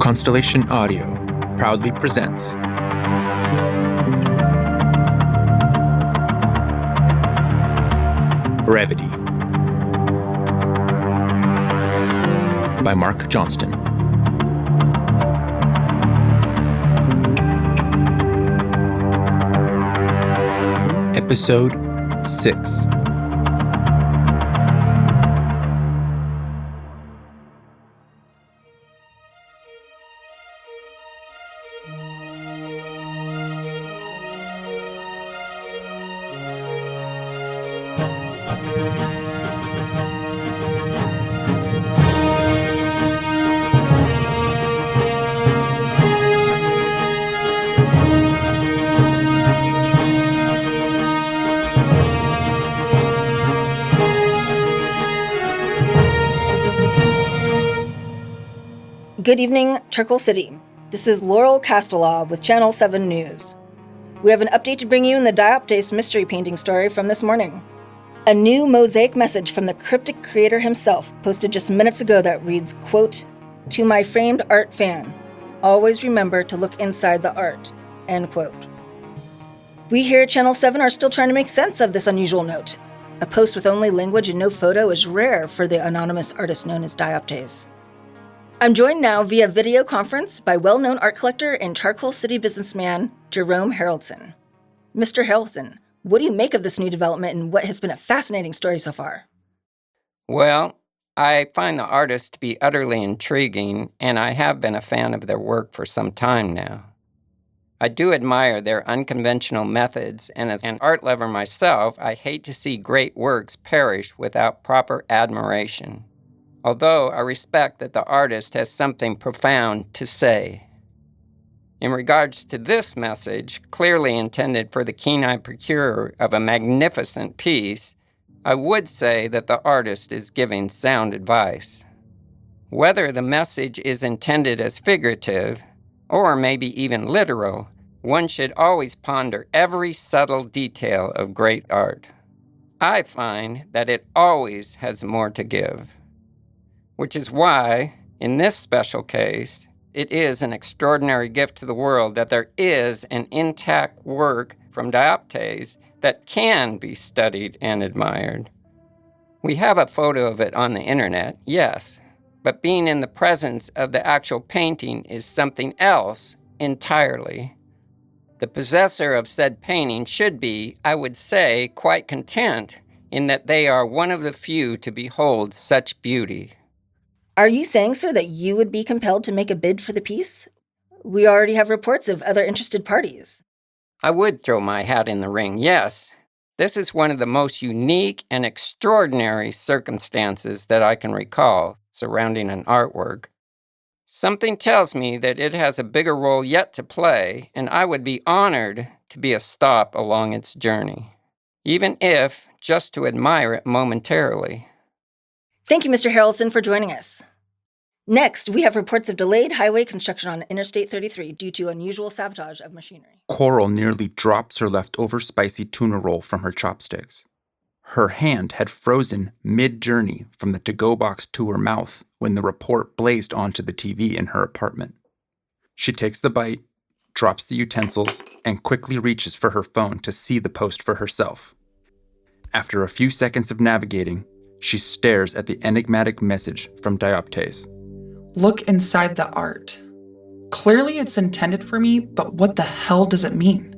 Constellation Audio proudly presents Brevity by Mark Johnston. Episode 6. Good evening, Charcoal City. This is Laurel Castellaw with Channel 7 News. We have an update to bring you in the Dioptase mystery painting story from this morning. A new mosaic message from the cryptic creator himself posted just minutes ago that reads, quote, "To my framed art fan, always remember to look inside the art," end quote. We here at Channel 7 are still trying to make sense of this unusual note. A post with only language and no photo is rare for the anonymous artist known as Dioptase. I'm joined now via video conference by well-known art collector and Charcoal City businessman Jerome Haraldson. Mr. Haraldson, what do you make of this new development and what has been a fascinating story so far? Well, I find the artist to be utterly intriguing, and I have been a fan of their work for some time now. I do admire their unconventional methods, and as an art lover myself, I hate to see great works perish without proper admiration. Although I respect that the artist has something profound to say. In regards to this message, clearly intended for the keen-eyed procurer of a magnificent piece, I would say that the artist is giving sound advice. Whether the message is intended as figurative, or maybe even literal, one should always ponder every subtle detail of great art. I find that it always has more to give. Which is why, in this special case, it is an extraordinary gift to the world that there is an intact work from Dioptase that can be studied and admired. We have a photo of it on the internet, yes, but being in the presence of the actual painting is something else entirely. The possessor of said painting should be, I would say, quite content in that they are one of the few to behold such beauty. Are you saying, sir, that you would be compelled to make a bid for the piece? We already have reports of other interested parties. I would throw my hat in the ring, yes. This is one of the most unique and extraordinary circumstances that I can recall surrounding an artwork. Something tells me that it has a bigger role yet to play, and I would be honored to be a stop along its journey, even if just to admire it momentarily. Thank you, Mr. Haraldson, for joining us. Next, we have reports of delayed highway construction on Interstate 33 due to unusual sabotage of machinery. Coral nearly drops her leftover spicy tuna roll from her chopsticks. Her hand had frozen mid-journey from the to-go box to her mouth when the report blazed onto the TV in her apartment. She takes the bite, drops the utensils, and quickly reaches for her phone to see the post for herself. After a few seconds of navigating, she stares at the enigmatic message from Dioptase. Look inside the art. Clearly it's intended for me, but what the hell does it mean?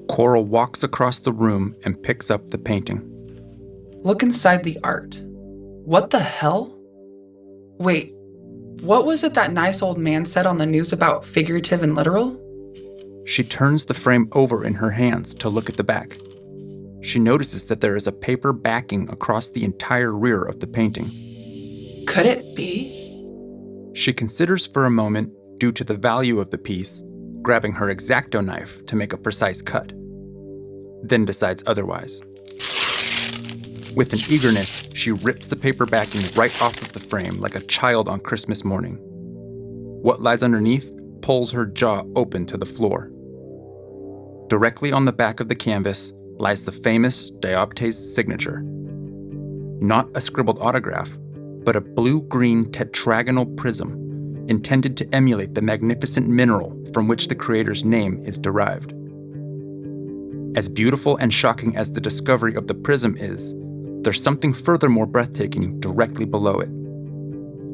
Coral walks across the room and picks up the painting. Look inside the art. What the hell? Wait, what was it that nice old man said on the news about figurative and literal? She turns the frame over in her hands to look at the back. She notices that there is a paper backing across the entire rear of the painting. Could it be? She considers for a moment, due to the value of the piece, grabbing her X-Acto knife to make a precise cut, then decides otherwise. With an eagerness, she rips the paper backing right off of the frame like a child on Christmas morning. What lies underneath pulls her jaw open to the floor. Directly on the back of the canvas lies the famous Dioptase signature. Not a scribbled autograph, but a blue-green tetragonal prism intended to emulate the magnificent mineral from which the creator's name is derived. As beautiful and shocking as the discovery of the prism is, there's something furthermore breathtaking directly below it.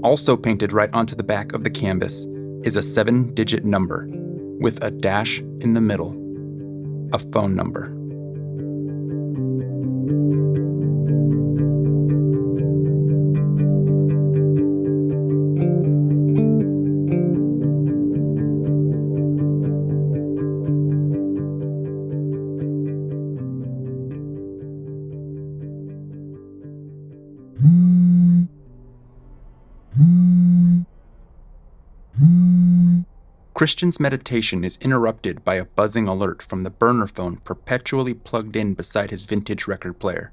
Also painted right onto the back of the canvas is a 7-digit number with a dash in the middle, a phone number. Christian's meditation is interrupted by a buzzing alert from the burner phone perpetually plugged in beside his vintage record player.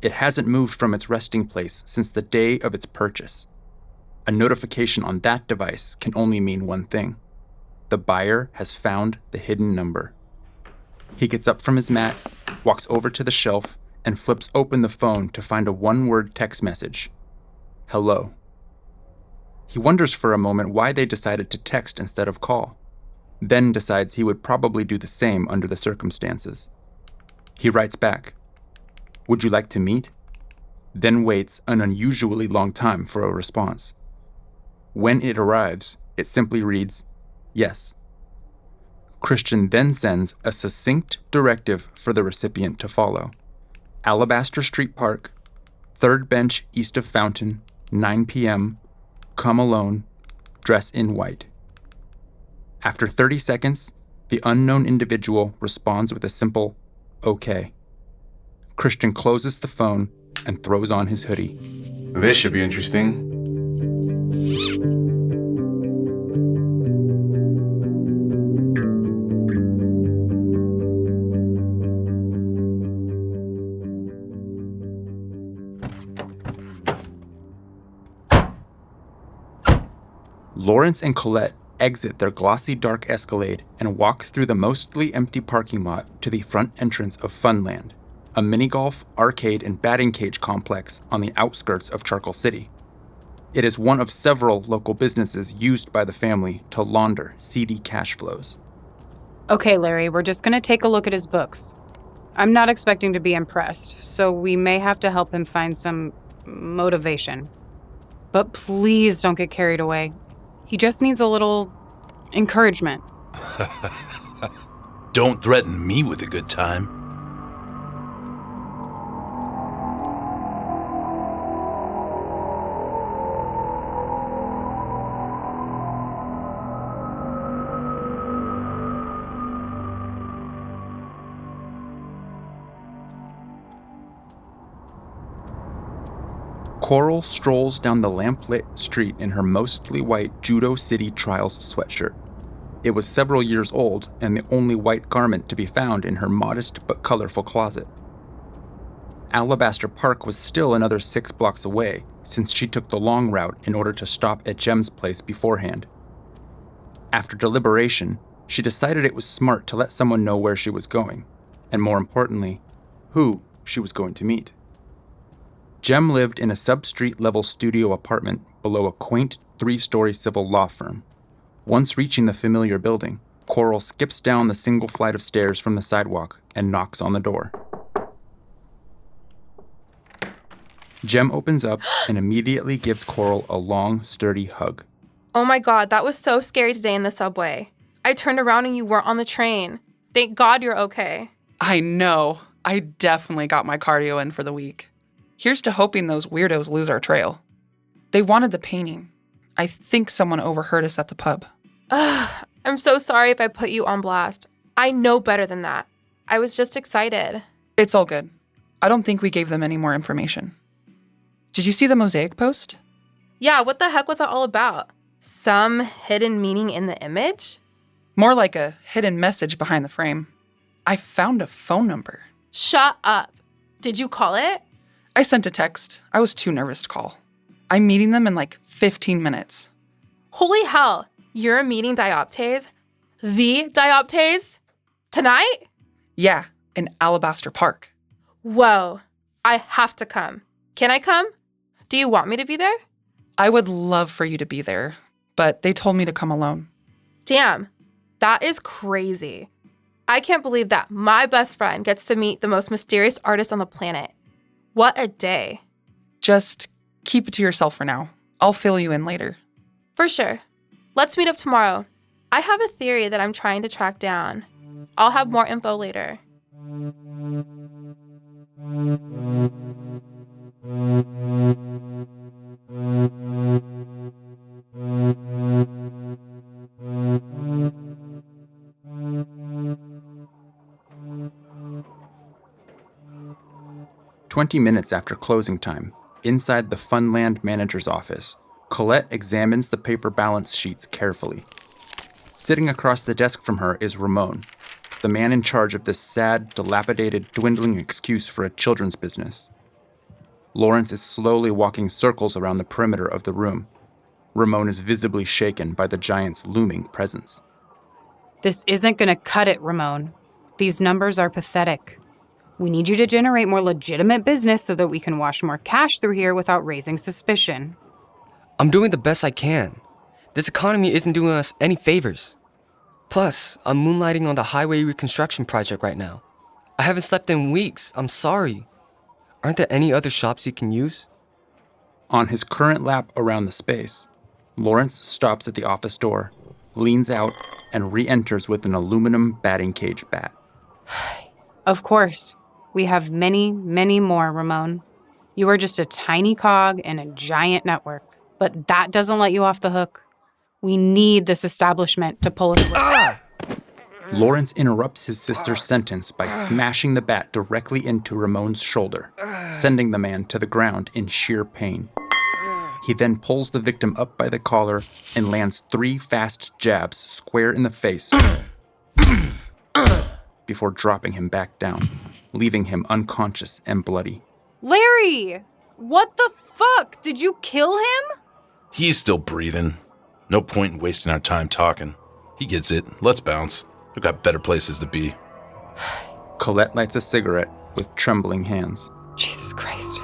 It hasn't moved from its resting place since the day of its purchase. A notification on that device can only mean one thing. The buyer has found the hidden number. He gets up from his mat, walks over to the shelf, and flips open the phone to find a one-word text message. Hello. He wonders for a moment why they decided to text instead of call, then decides he would probably do the same under the circumstances. He writes back, "Would you like to meet?" Then waits an unusually long time for a response. When it arrives, it simply reads, "Yes." Christian then sends a succinct directive for the recipient to follow. Alabaster Street Park, 3rd bench east of Fountain, 9 p.m., come alone, dress in white. After 30 seconds, the unknown individual responds with a simple, "Okay." Christian closes the phone and throws on his hoodie. This should be interesting. Lawrence and Colette exit their glossy dark Escalade and walk through the mostly empty parking lot to the front entrance of Funland, a mini-golf, arcade, and batting cage complex on the outskirts of Charcoal City. It is one of several local businesses used by the family to launder seedy cash flows. Okay, Larry, we're just going to take a look at his books. I'm not expecting to be impressed, so we may have to help him find some motivation. But please don't get carried away. He just needs a little encouragement. Don't threaten me with a good time. Coral strolls down the lamp-lit street in her mostly white Judo City Trials sweatshirt. It was several years old and the only white garment to be found in her modest but colorful closet. Alabaster Park was still another 6 blocks away, since she took the long route in order to stop at Jem's place beforehand. After deliberation, she decided it was smart to let someone know where she was going, and more importantly, who she was going to meet. Jem lived in a sub-street level studio apartment below a quaint 3-story civil law firm. Once reaching the familiar building, Coral skips down the single flight of stairs from the sidewalk and knocks on the door. Jem opens up and immediately gives Coral a long, sturdy hug. Oh my God, that was so scary today in the subway. I turned around and you weren't on the train. Thank God you're okay. I know. I definitely got my cardio in for the week. Here's to hoping those weirdos lose our trail. They wanted the painting. I think someone overheard us at the pub. Ugh, I'm so sorry if I put you on blast. I know better than that. I was just excited. It's all good. I don't think we gave them any more information. Did you see the mosaic post? Yeah, what the heck was that all about? Some hidden meaning in the image? More like a hidden message behind the frame. I found a phone number. Shut up. Did you call it? I sent a text. I was too nervous to call. I'm meeting them in like 15 minutes. Holy hell, you're meeting Dioptase? The Dioptase? Tonight? Yeah, in Alabaster Park. Whoa, I have to come. Can I come? Do you want me to be there? I would love for you to be there, but they told me to come alone. Damn, that is crazy. I can't believe that my best friend gets to meet the most mysterious artist on the planet. What a day. Just keep it to yourself for now. I'll fill you in later. For sure. Let's meet up tomorrow. I have a theory that I'm trying to track down. I'll have more info later. "20 minutes after closing time, inside the Funland manager's office, Colette examines the paper balance sheets carefully. Sitting across the desk from her is Ramon, the man in charge of this sad, dilapidated, dwindling excuse for a children's business. Lawrence is slowly walking circles around the perimeter of the room. Ramon is visibly shaken by the giant's looming presence. This isn't going to cut it, Ramon. These numbers are pathetic. We need you to generate more legitimate business so that we can wash more cash through here without raising suspicion. I'm doing the best I can. This economy isn't doing us any favors. Plus, I'm moonlighting on the highway reconstruction project right now. I haven't slept in weeks. I'm sorry. Aren't there any other shops you can use? On his current lap around the space, Lawrence stops at the office door, leans out, and re-enters with an aluminum batting cage bat. Of course. We have many, many more, Ramon. You are just a tiny cog in a giant network. But that doesn't let you off the hook. We need this establishment to pull us away. Lawrence interrupts his sister's sentence by smashing the bat directly into Ramon's shoulder, sending the man to the ground in sheer pain. He then pulls the victim up by the collar and lands 3 fast jabs square in the face before dropping him back down, leaving him unconscious and bloody. Larry! What the fuck? Did you kill him? He's still breathing. No point in wasting our time talking. He gets it. Let's bounce. We've got better places to be. Colette lights a cigarette with trembling hands. Jesus Christ.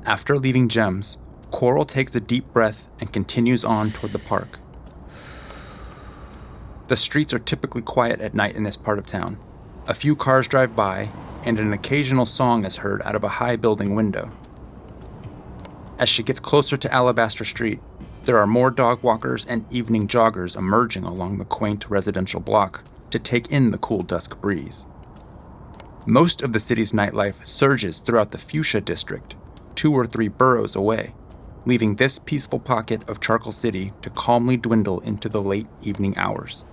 After leaving Gems, Coral takes a deep breath and continues on toward the park. The streets are typically quiet at night in this part of town. A few cars drive by, and an occasional song is heard out of a high building window. As she gets closer to Alabaster Street, there are more dog walkers and evening joggers emerging along the quaint residential block to take in the cool dusk breeze. Most of the city's nightlife surges throughout the Fuchsia district, 2 or 3 boroughs away, leaving this peaceful pocket of Charcoal City to calmly dwindle into the late evening hours.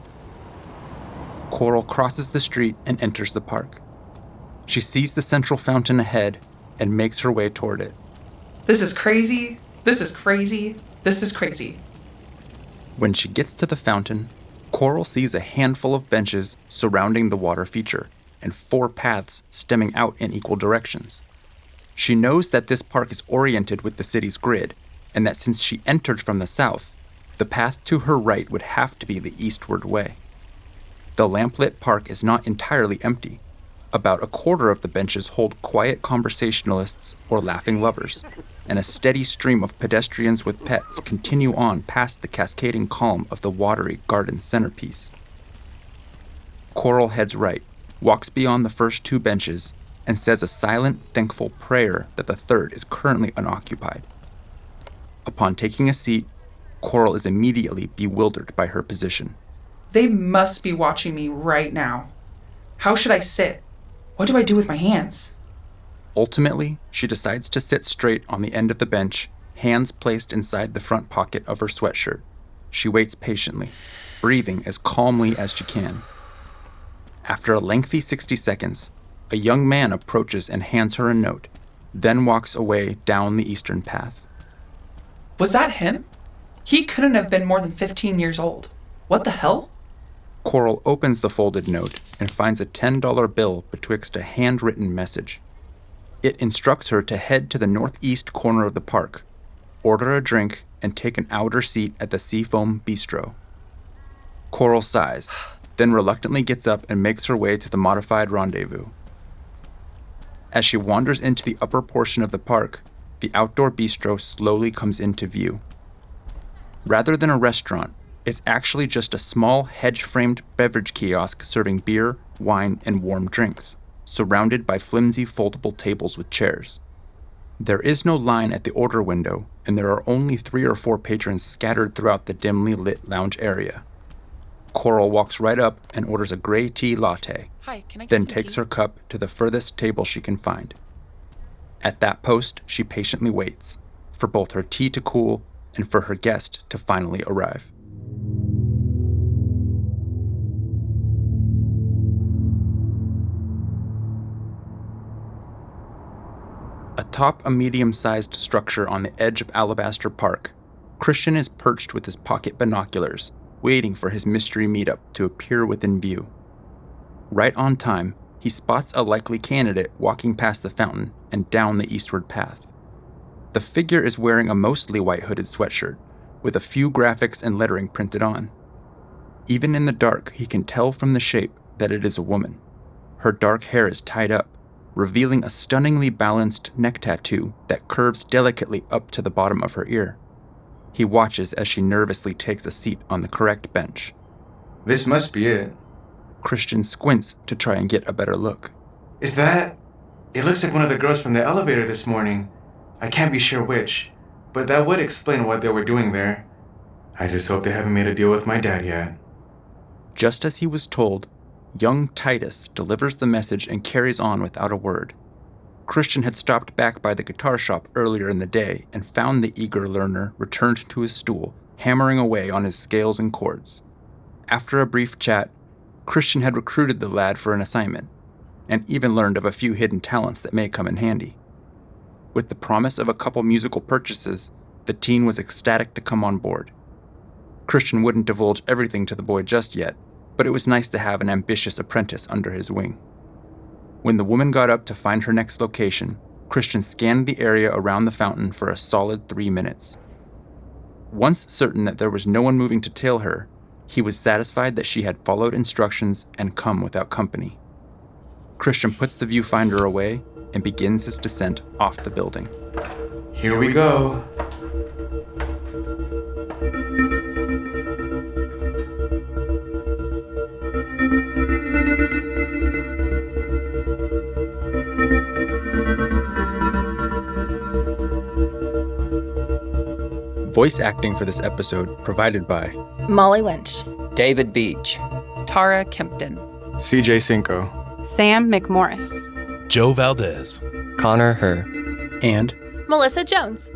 Coral crosses the street and enters the park. She sees the central fountain ahead and makes her way toward it. This is crazy. This is crazy. This is crazy. When she gets to the fountain, Coral sees a handful of benches surrounding the water feature and 4 paths stemming out in equal directions. She knows that this park is oriented with the city's grid, and that since she entered from the south, the path to her right would have to be the eastward way. The lamplit park is not entirely empty. About a quarter of the benches hold quiet conversationalists or laughing lovers, and a steady stream of pedestrians with pets continue on past the cascading calm of the watery garden centerpiece. Coral heads right, walks beyond the first 2 benches, and says a silent, thankful prayer that the third is currently unoccupied. Upon taking a seat, Coral is immediately bewildered by her position. They must be watching me right now. How should I sit? What do I do with my hands? Ultimately, she decides to sit straight on the end of the bench, hands placed inside the front pocket of her sweatshirt. She waits patiently, breathing as calmly as she can. After a lengthy 60 seconds, a young man approaches and hands her a note, then walks away down the eastern path. Was that him? He couldn't have been more than 15 years old. What the hell? Coral opens the folded note and finds a $10 bill betwixt a handwritten message. It instructs her to head to the northeast corner of the park, order a drink, and take an outer seat at the Seafoam Bistro. Coral sighs, then reluctantly gets up and makes her way to the modified rendezvous. As she wanders into the upper portion of the park, the outdoor bistro slowly comes into view. Rather than a restaurant, it's actually just a small hedge-framed beverage kiosk serving beer, wine, and warm drinks, surrounded by flimsy foldable tables with chairs. There is no line at the order window, and there are only 3 or 4 patrons scattered throughout the dimly lit lounge area. Coral walks right up and orders a gray tea latte, Hi, can I get then some takes tea? her cup to the furthest table she can find. At that post, she patiently waits, for both her tea to cool and for her guest to finally arrive. Atop a medium-sized structure on the edge of Alabaster Park, Christian is perched with his pocket binoculars, waiting for his mystery meetup to appear within view. Right on time, he spots a likely candidate walking past the fountain and down the eastward path. The figure is wearing a mostly white hooded sweatshirt, with a few graphics and lettering printed on. Even in the dark, he can tell from the shape that it is a woman. Her dark hair is tied up, revealing a stunningly balanced neck tattoo that curves delicately up to the bottom of her ear. He watches as she nervously takes a seat on the correct bench. This must be it. Christian squints to try and get a better look. Is that? It looks like one of the girls from the elevator this morning. I can't be sure which, but that would explain what they were doing there. I just hope they haven't made a deal with my dad yet. Just as he was told, young Titus delivers the message and carries on without a word. Christian had stopped back by the guitar shop earlier in the day and found the eager learner returned to his stool, hammering away on his scales and chords. After a brief chat, Christian had recruited the lad for an assignment, and even learned of a few hidden talents that may come in handy. With the promise of a couple musical purchases, the teen was ecstatic to come on board. Christian wouldn't divulge everything to the boy just yet, but it was nice to have an ambitious apprentice under his wing. When the woman got up to find her next location, Christian scanned the area around the fountain for a solid 3 minutes. Once certain that there was no one moving to tail her, he was satisfied that she had followed instructions and come without company. Christian puts the viewfinder away and begins his descent off the building. Here we go. Voice acting for this episode provided by Molly Lynch. David Beach. Tara Kempton. CJ Cinco. Sam McMorris. Joe Valdes. Connor Herr. and Melissa Jones.